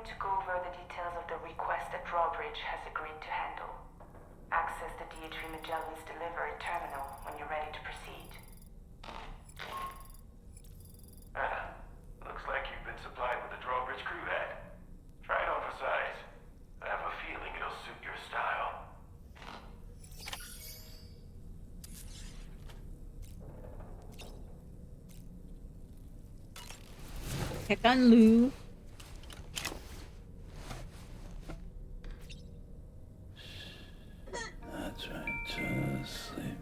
in to go over the details of the request that Drawbridge has agreed to handle. Access the DHV Magellan's delivery terminal when you're ready to proceed. Looks like you've been supplied with a Drawbridge crew hat. Try it on for size. I have a feeling it'll suit your style. Check on Lou. That's right, just sleep.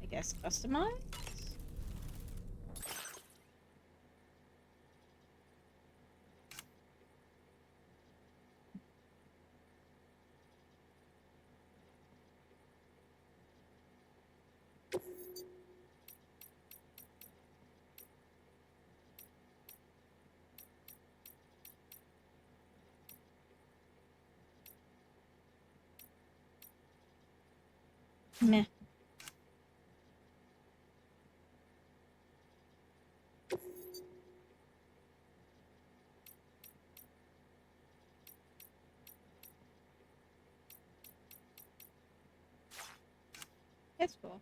I guess customize? Meh. That's cool.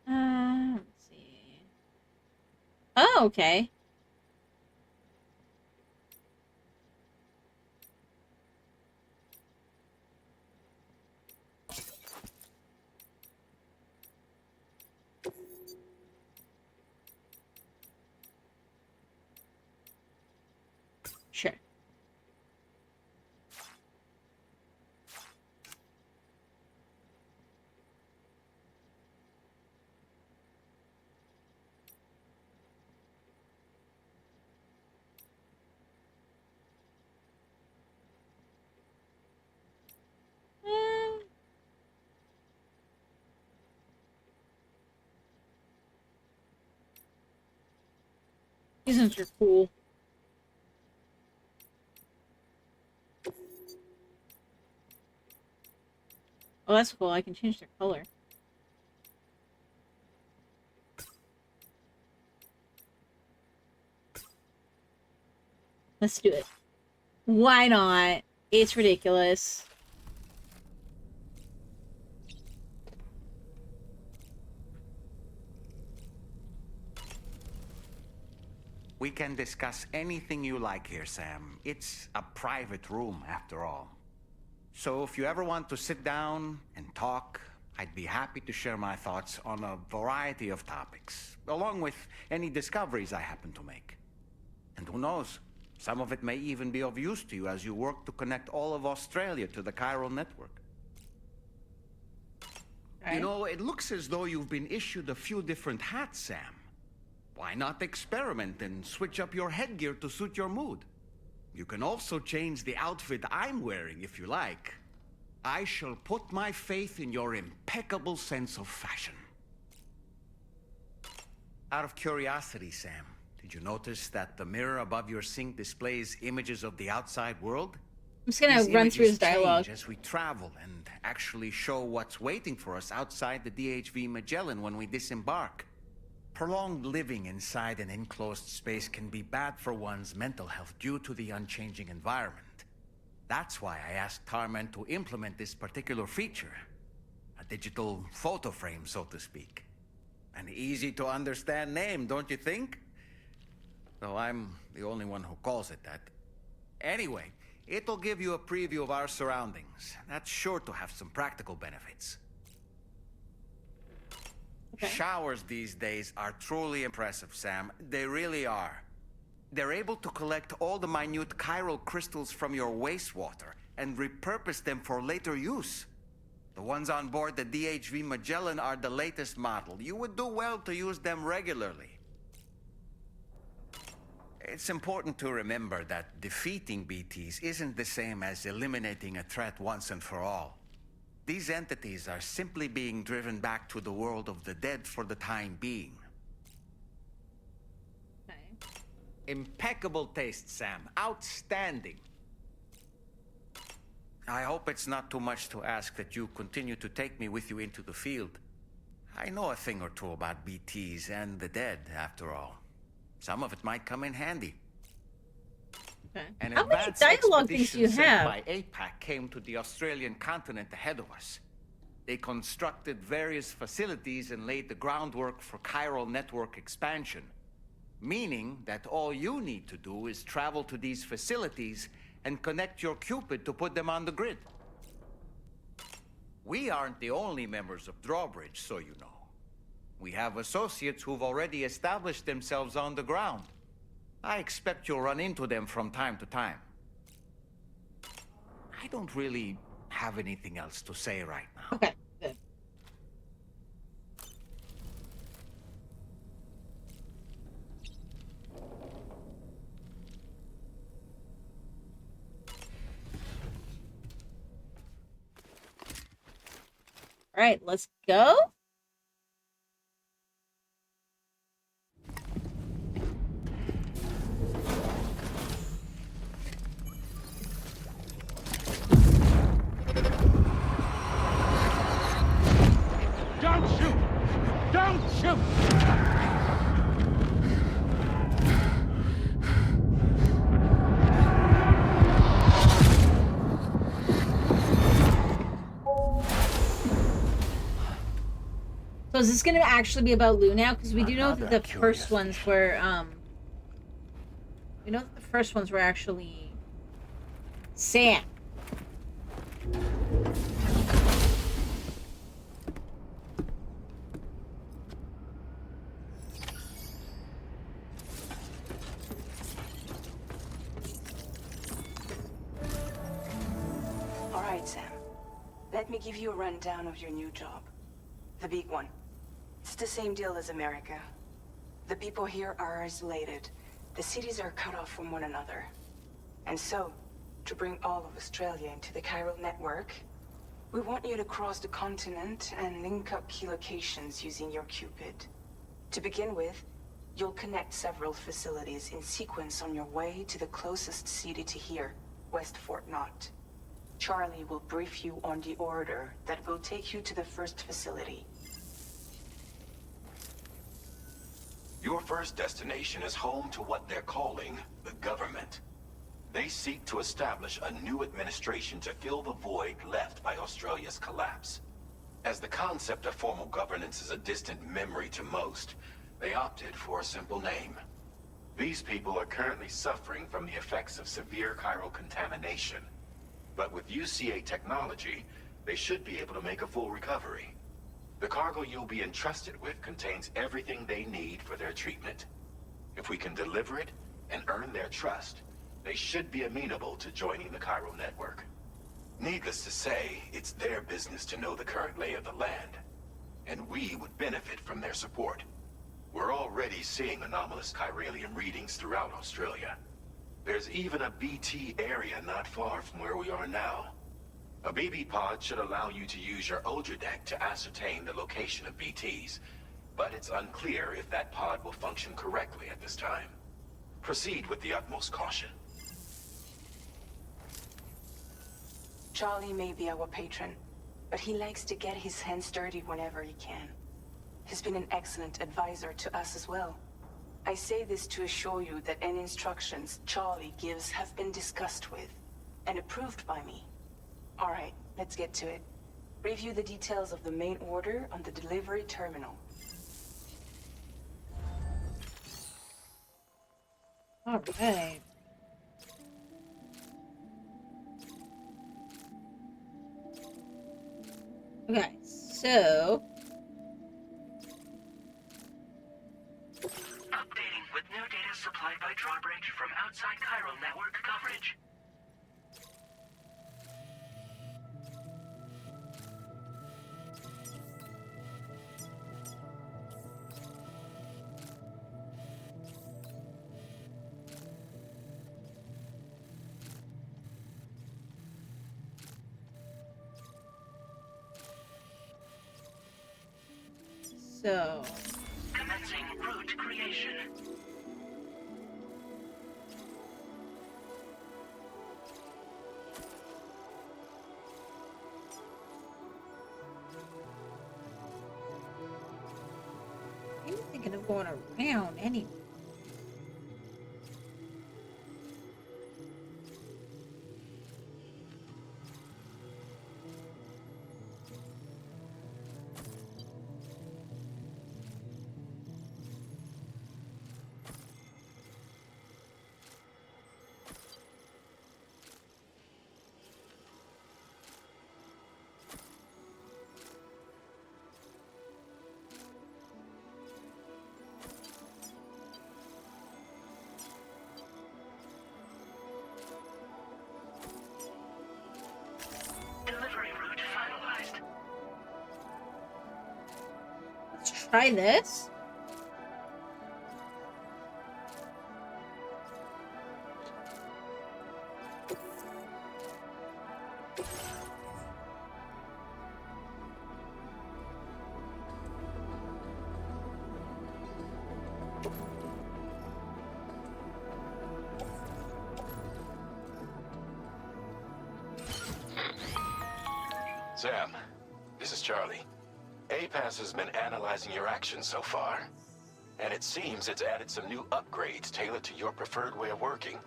Let's see. Oh, okay. Sure. These ones are cool. Oh, that's cool. I can change their color. Let's do it. Why not? It's ridiculous. We can discuss anything you like here, Sam. It's a private room, after all. So if you ever want to sit down and talk, I'd be happy to share my thoughts on a variety of topics, along with any discoveries I happen to make. And who knows, some of it may even be of use to you as you work to connect all of Australia to the chiral network. Right. You know, it looks as though you've been issued a few different hats, Sam. Why not experiment and switch up your headgear to suit your mood? You can also change the outfit I'm wearing if you like. I shall put my faith in your impeccable sense of fashion. Out of curiosity, Sam, did you notice that the mirror above your sink displays images of the outside world? I'm just gonna run through his dialogue. As we travel and actually show what's waiting for us outside the DHV Magellan when we disembark. Prolonged living inside an enclosed space can be bad for one's mental health due to the unchanging environment. That's why I asked Tarman to implement this particular feature. A digital photo frame, so to speak. An easy to understand name, don't you think? Though I'm the only one who calls it that. Anyway, it'll give you a preview of our surroundings. That's sure to have some practical benefits. Okay. Showers these days are truly impressive, Sam. They really are. They're able to collect all the minute chiral crystals from your wastewater and repurpose them for later use. The ones on board the DHV Magellan are the latest model. You would do well to use them regularly. It's important to remember that defeating BTs isn't the same as eliminating a threat once and for all. These entities are simply being driven back to the world of the dead for the time being. Okay. Impeccable taste, Sam. Outstanding. I hope it's not too much to ask that you continue to take me with you into the field. I know a thing or two about BTs and the dead, after all. Some of it might come in handy. Okay. An How many advanced dialogue things expedition do you sent have? by APAC came to the Australian continent ahead of us. They constructed various facilities and laid the groundwork for chiral network expansion, meaning that all you need to do is travel to these facilities and connect your Cupid to put them on the grid. We aren't the only members of Drawbridge, so you know. We have associates who've already established themselves on the ground. I expect you'll run into them from time to time. I don't really have anything else to say right now. Okay, good. All right, let's go. Don't shoot! Don't shoot! So is this going to actually be about Lou now? Because we do know that Another the first curious ones were, we know that the first ones were actually Sam. All right, Sam. Let me give you a rundown of your new job. The big one. It's the same deal as America. The people here are isolated. The cities are cut off from one another. And so, to bring all of Australia into the chiral network, we want you to cross the continent and link up key locations using your Cupid. To begin with, you'll connect several facilities in sequence on your way to the closest city to here, West Fort Knott. Charlie will brief you on the order that will take you to the first facility. Your first destination is home to what they're calling the government. They seek to establish a new administration to fill the void left by Australia's collapse. As the concept of formal governance is a distant memory to most, they opted for a simple name. These people are currently suffering from the effects of severe chiral contamination. But with UCA technology, they should be able to make a full recovery. The cargo you'll be entrusted with contains everything they need for their treatment. If we can deliver it and earn their trust, they should be amenable to joining the chiral network. Needless to say, it's their business to know the current lay of the land, and we would benefit from their support. We're already seeing anomalous chiralian readings throughout Australia. There's even a BT area not far from where we are now. A BB pod should allow you to use your Ultra deck to ascertain the location of BTs, but it's unclear if that pod will function correctly at this time. Proceed with the utmost caution. Charlie may be our patron, but he likes to get his hands dirty whenever he can. He's been an excellent advisor to us as well. I say this to assure you that any instructions Charlie gives have been discussed with and approved by me. All right, let's get to it. Review the details of the main order on the delivery terminal. All right. Okay, so Updating with new data supplied by Drawbridge from outside chiral network coverage. So, Commencing route creation. I'm thinking of going around anyway. Delivery route finalized. Let's try this. Sam, this is Charlie. APAS has been analyzing your actions so far, and it seems it's added some new upgrades tailored to your preferred way of working.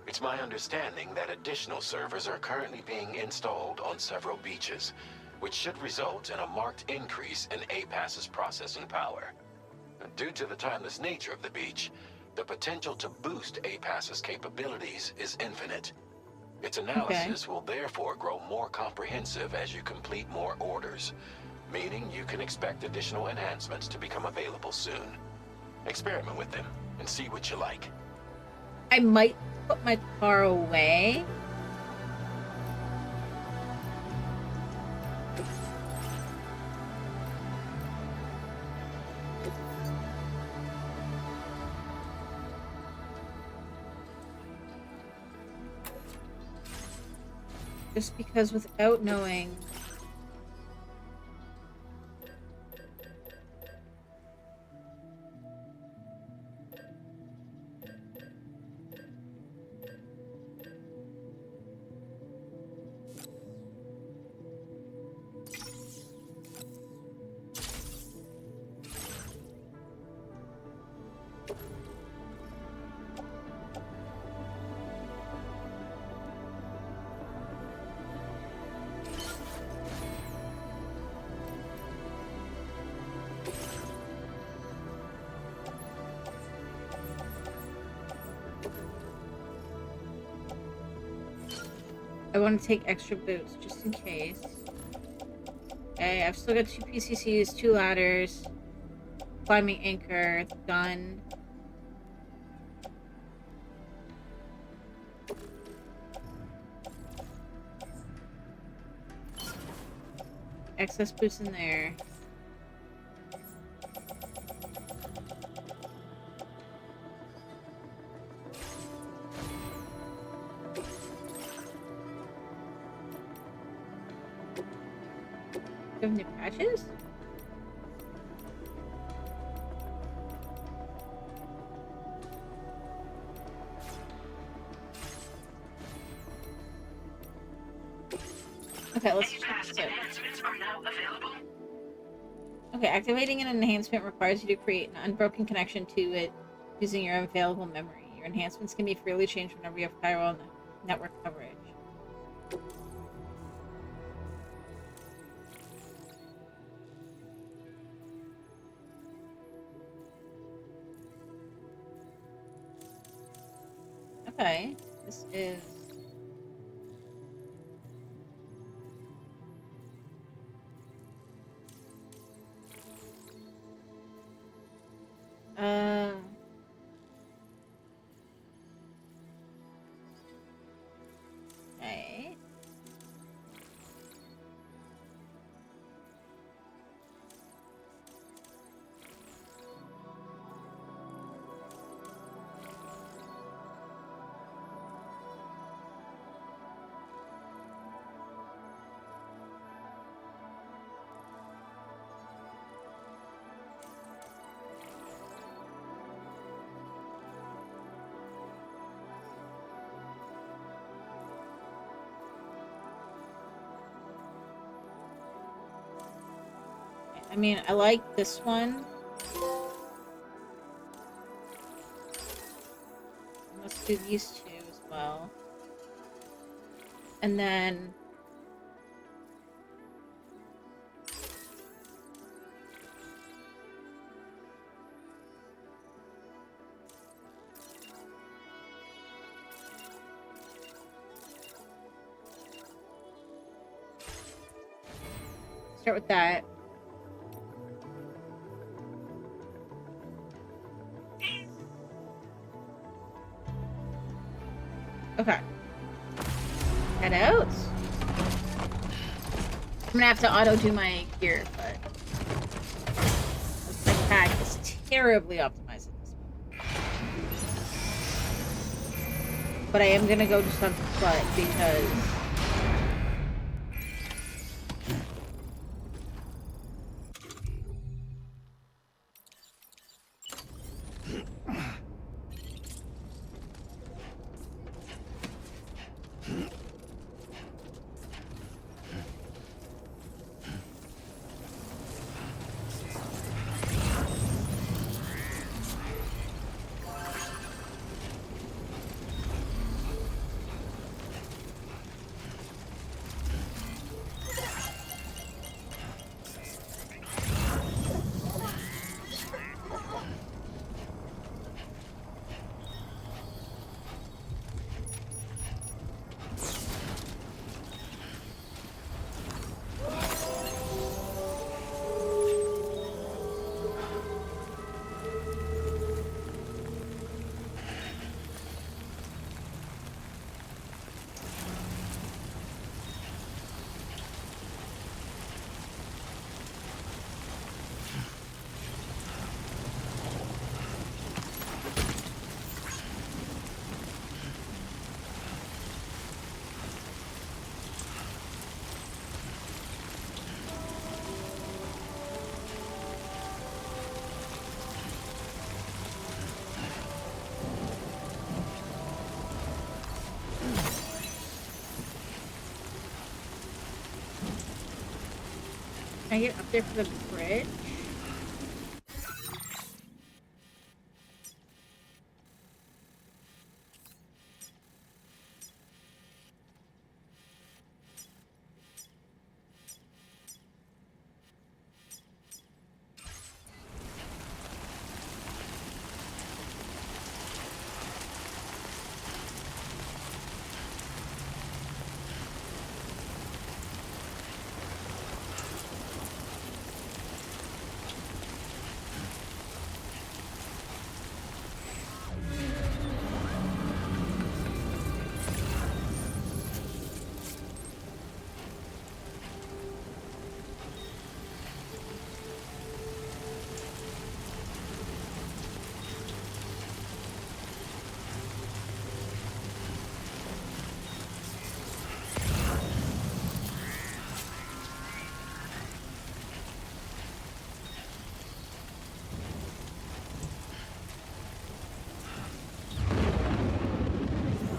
It's my understanding that additional servers are currently being installed on several beaches, which should result in a marked increase in APAS's processing power. Due to the timeless nature of the beach, the potential to boost APAS's capabilities is infinite. Its analysis will therefore grow more comprehensive as you complete more orders, meaning you can expect additional enhancements to become available soon. Experiment with them and see what you like. I might put my car away. Just because without knowing... I want to take extra boots just in case. Okay, I've still got 2 PCCs, 2 ladders, climbing anchor, the gun. Excess boots in there. Do you have new patches? Okay, let's check this out. Enhancements are now available. Okay, activating an enhancement requires you to create an unbroken connection to it using your available memory. Your enhancements can be freely changed whenever you have chiral network coverage. Okay, this is... Okay. I mean, I like this one. Let's do these two as well. And then... start with that. Okay. Head out. I'm gonna have to auto do my gear, but my pack is terribly optimized at this point. But I am gonna go do something fun because can I get up there for the bridge?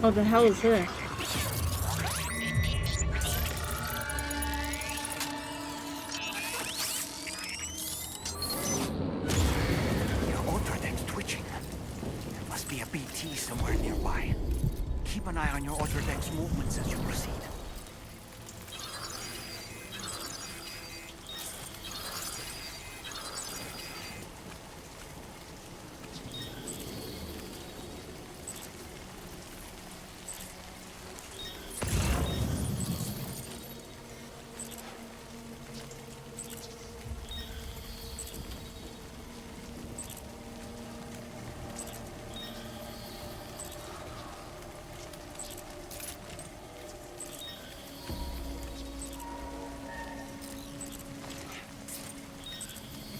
What the hell is this? Your Ultradeck's twitching. There must be a BT somewhere nearby. Keep an eye on your Ultradeck's movements as you proceed.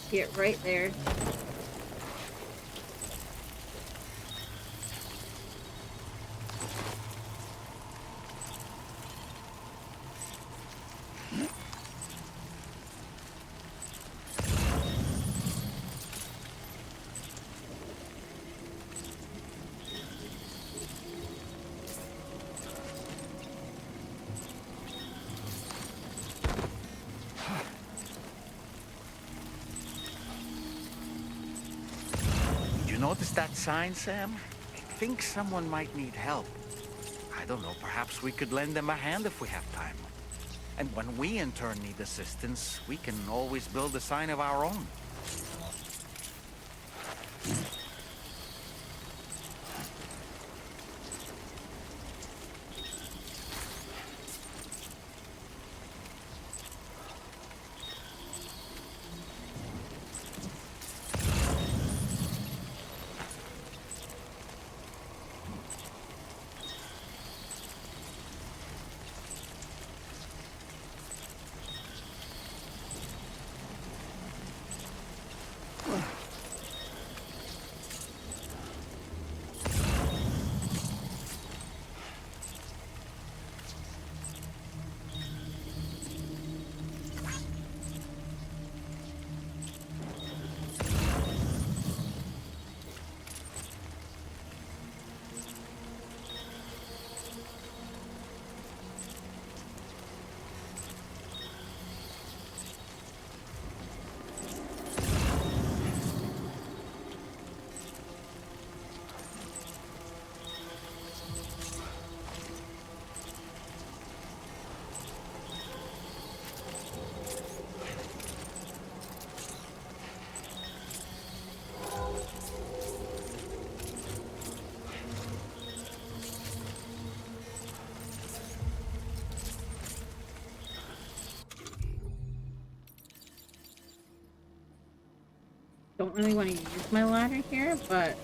See it right there. you notice that sign, Sam? I think someone might need help. I don't know, perhaps we could lend them a hand if we have time. And when we in turn need assistance, we can always build a sign of our own. Don't really want to use my ladder here, but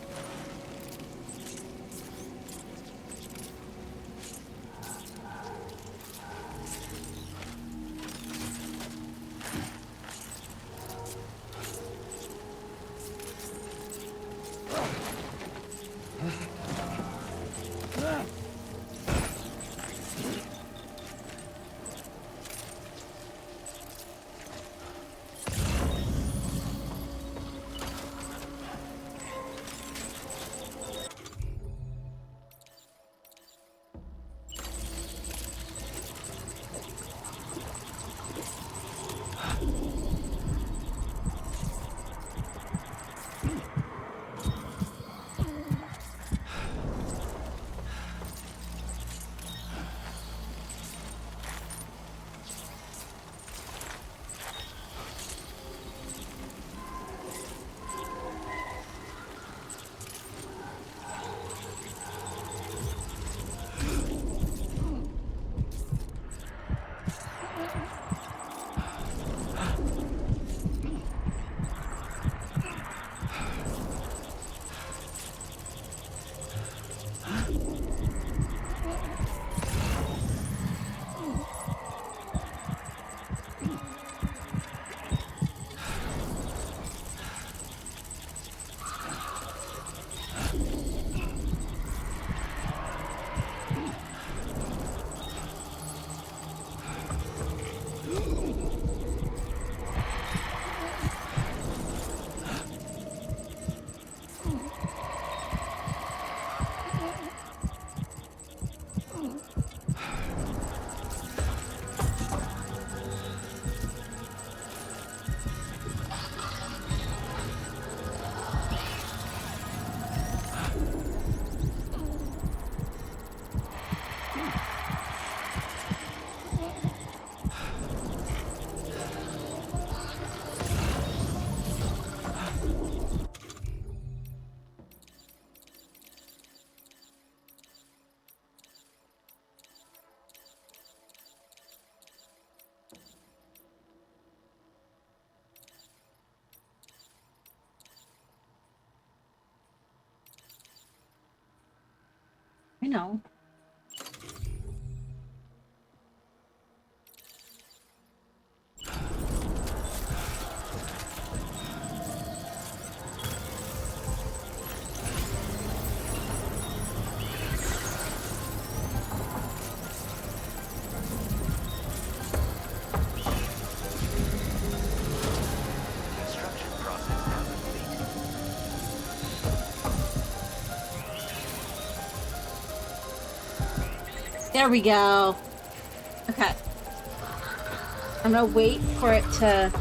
I know. Construction process now complete. There we go. Okay. I'm gonna wait for it to...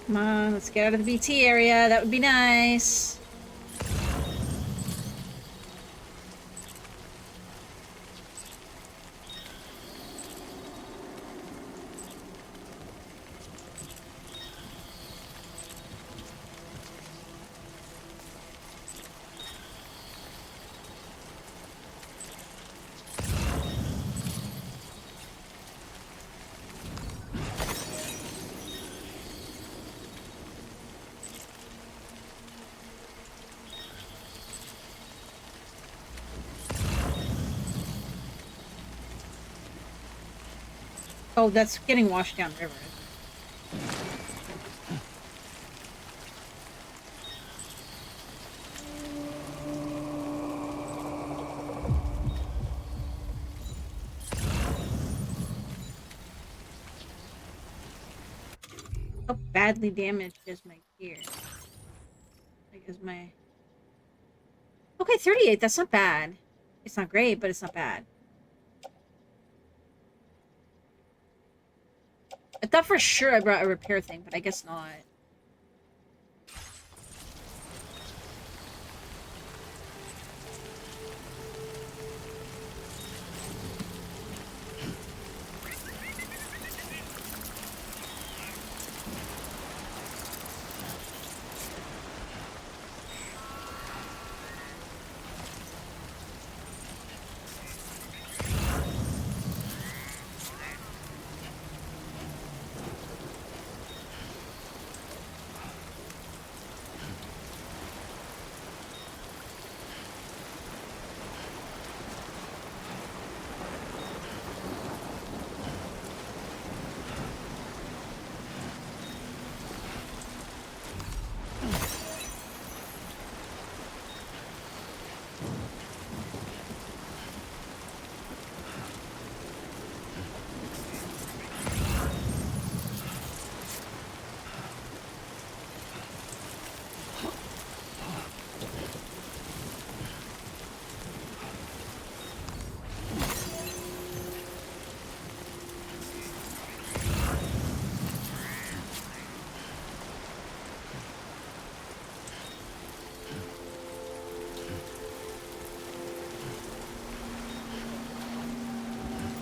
Come on, let's get out of the BT area. That would be nice. Oh, that's getting washed down river, isn't it? How badly damaged is my gear? Like, is my... Okay, 38, that's not bad. It's not great, but it's not bad. I thought for sure I brought a repair thing, but I guess not.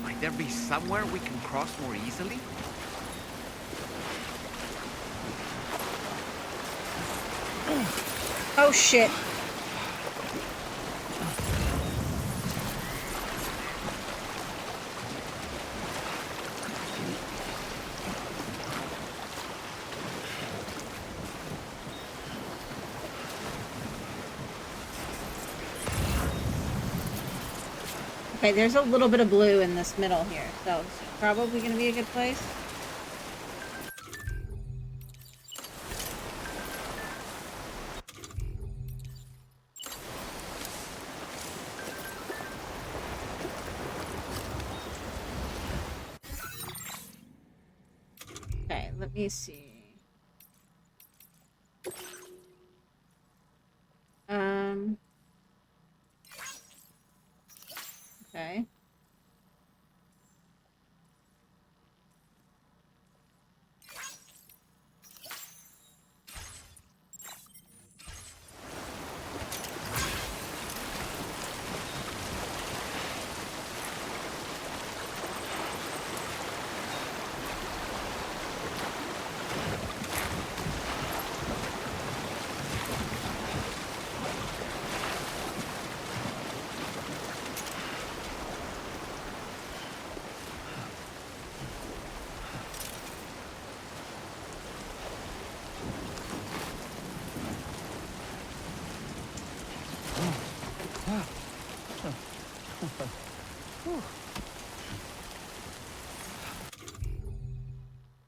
Might there be somewhere we can cross more easily? Oh, shit. Okay, there's a little bit of blue in this middle here, so it's probably going to be a good place. Okay, let me see. Okay.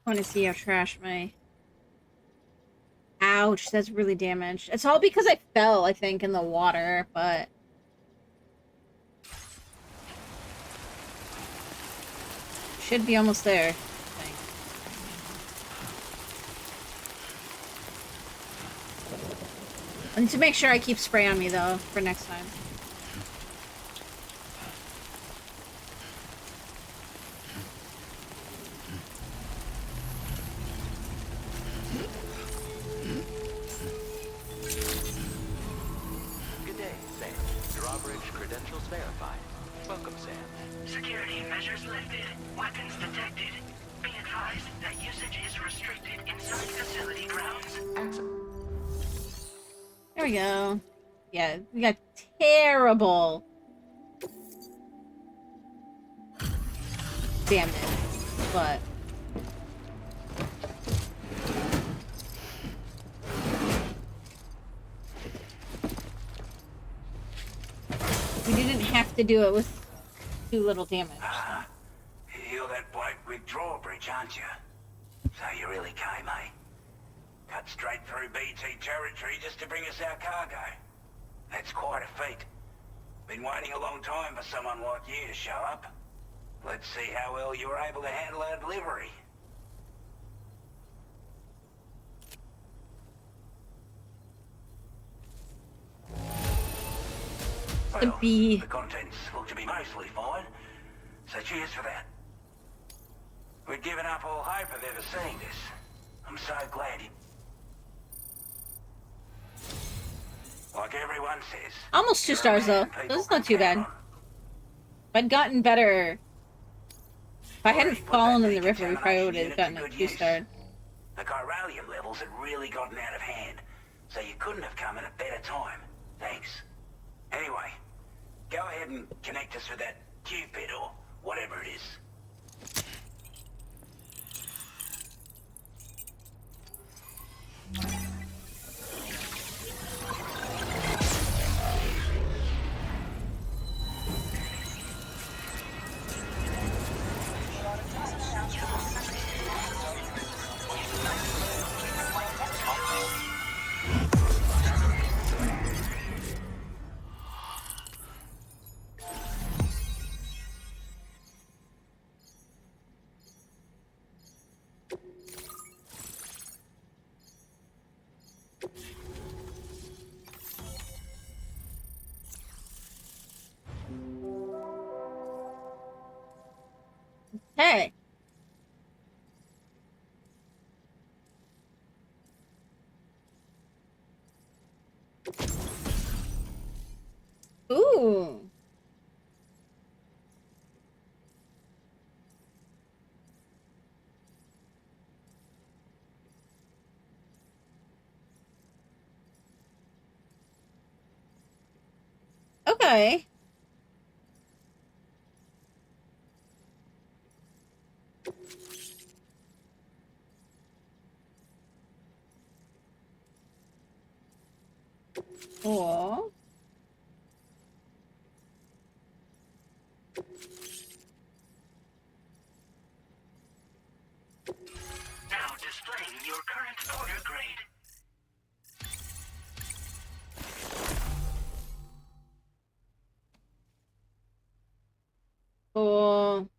I want to see how trash my... Ouch, that's really damaged. It's all because I fell, I think, in the water, but... Should be almost there, I think. I need to make sure I keep spray on me, though, for next time. There we go. Yeah, we got terrible damage, but we didn't have to do it with too little damage. Ah, you're that bloke with drawbridge, aren't you? So you really came, eh? Cut straight through BT territory just to bring us our cargo. That's quite a feat. Been waiting a long time for someone like you to show up. Let's see how well you were able to handle our delivery. Well, bee. the contents look to be mostly fine, so cheers for that. We'd given up all hope of ever seeing this. I'm so glad you... Like everyone says... Almost 2 you're a stars though. man So people it's not can too bad. count on. If I'd gotten better, if I hadn't Already put fallen that in the river, we probably would decontamination have gotten unit a to 2 good star. use. The chiralium levels had really gotten out of hand, so you couldn't have come at a better time. Thanks. Anyway, go ahead and connect us with that Cupid or whatever it is. Hey. Ooh. Okay. Cool. Now displaying your current order grade. Cool.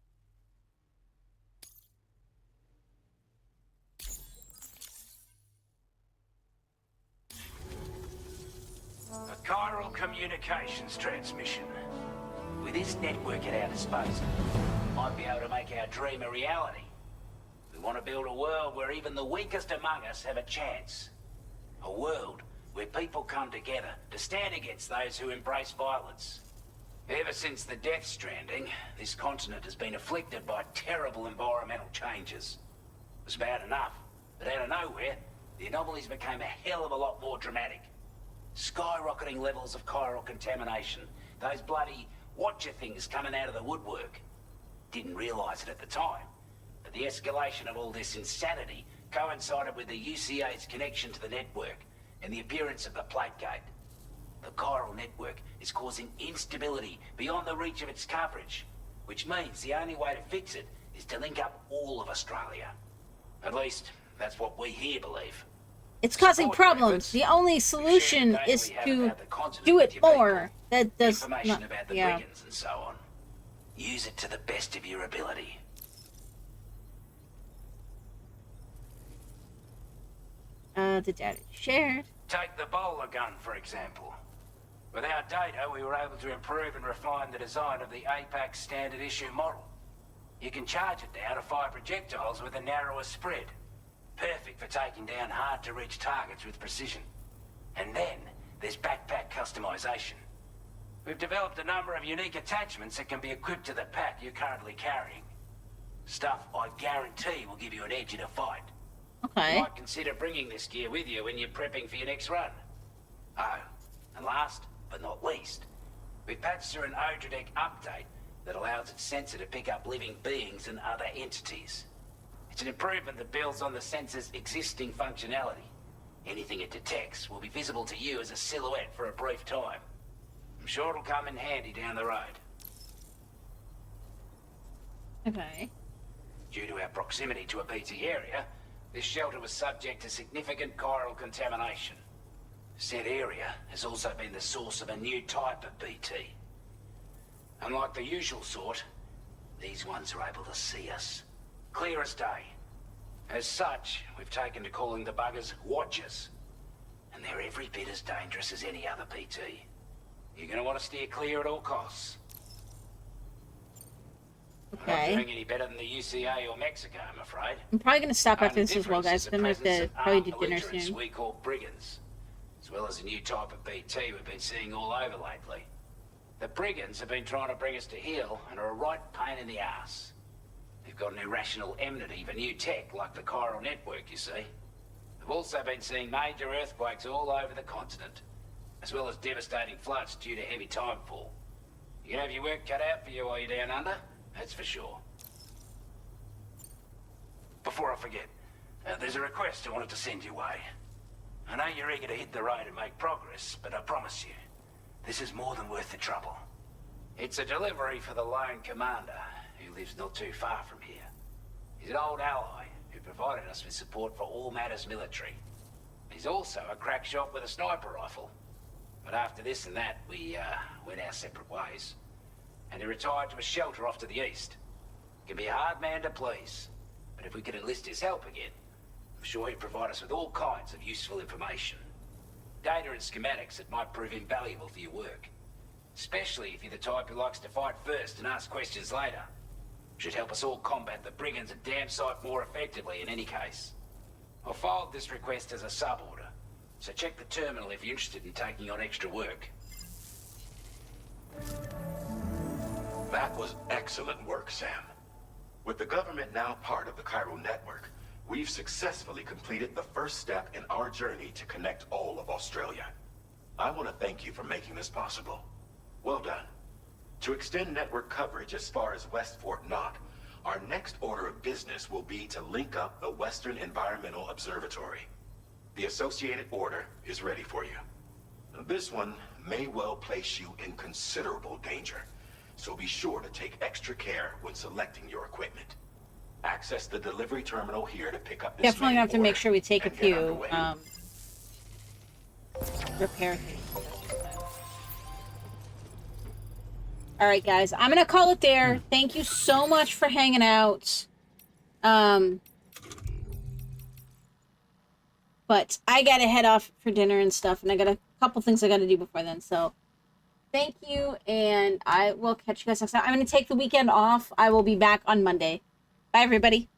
A chiral communications transmission. With this network at our disposal, we might be able to make our dream a reality. We want to build a world where even the weakest among us have a chance. A world where people come together to stand against those who embrace violence. Ever since the Death Stranding, this continent has been afflicted by terrible environmental changes. It was bad enough, but out of nowhere, the anomalies became a hell of a lot more dramatic. Skyrocketing levels of chiral contamination. Those bloody watcher things coming out of the woodwork. Didn't realize it at the time, but the escalation of all this insanity coincided with the UCA's connection to the network and the appearance of the plate gate. The chiral network is causing instability beyond the reach of its coverage, which means the only way to fix it is to link up all of Australia. At least, that's what we here believe. It's causing problems. The only solution is to do it more. That does information not. about the Yeah. brigands and so on. Use it to the best of your ability. The data shared. Take the bowler gun, for example. With our data, we were able to improve and refine the design of the APAC standard issue model. You can charge it now to fire projectiles with a narrower spread. Perfect for taking down hard-to-reach targets with precision. And then, there's backpack customization. We've developed a number of unique attachments that can be equipped to the pack you're currently carrying. Stuff I guarantee will give you an edge in a fight. You Okay. might consider bringing this gear with you when you're prepping for your next run. Oh, and last but not least, we patched through an Odradek update that allows its sensor to pick up living beings and other entities. It's an improvement that builds on the sensor's existing functionality. Anything it detects will be visible to you as a silhouette for a brief time. I'm sure it'll come in handy down the road. Okay. Due to our proximity to a BT area, this shelter was subject to significant chiral contamination. Said area has also been the source of a new type of BT. Unlike the usual sort, these ones are able to see us. Clear as day. As such, we've taken to calling the buggers Watchers. And they're every bit as dangerous as any other BT. You're gonna want to steer clear at all costs. I'm not Okay. doing any better than the UCA or Mexico, I'm afraid. I'm probably gonna stop after Only this as well, difference guys. is I'm gonna the have to presence of probably armed do dinner belligerents soon. we call brigands, as well as a new type of BT we've been seeing all over lately. The brigands have been trying to bring us to heel and are a right pain in the ass. They've got an irrational enmity for new tech like the chiral network, you see. We've also been seeing major earthquakes all over the continent, as well as devastating floods due to heavy timefall. You can have your work cut out for you while you're down under, that's for sure. Before I forget, there's a request I wanted to send your way. I know you're eager to hit the road and make progress, but I promise you, this is more than worth the trouble. It's a delivery for the lone commander, who lives not too far from here. He's an old ally who provided us with support for all matters military. He's also a crack shot with a sniper rifle. But after this and that, we went our separate ways. And he retired to a shelter off to the east. He can be a hard man to please, but if we could enlist his help again, I'm sure he'd provide us with all kinds of useful information. Data and schematics that might prove invaluable for your work. Especially if you're the type who likes to fight first and ask questions later. Should help us all combat the brigands a damn sight more effectively in any case. I filed this request as a sub-order, so check the terminal if you're interested in taking on extra work. That was excellent work, Sam. With the government now part of the chiral network, we've successfully completed the first step in our journey to connect all of Australia. I want to thank you for making this possible. Well done. To extend network coverage as far as West Fort Knott, our next order of business will be to link up the Western Environmental Observatory. The associated order is ready for you. This one may well place you in considerable danger, so be sure to take extra care when selecting your equipment. Access the delivery terminal here to pick up this Definitely main have to make order sure we take a and get few underway. repair things. All right, guys, I'm gonna call it there. Thank you so much for hanging out. But I gotta head off for dinner and stuff, and I got a couple things I gotta do before then. So thank you, and I will catch you guys next time. I'm gonna take the weekend off. I will be back on Monday. Bye, everybody.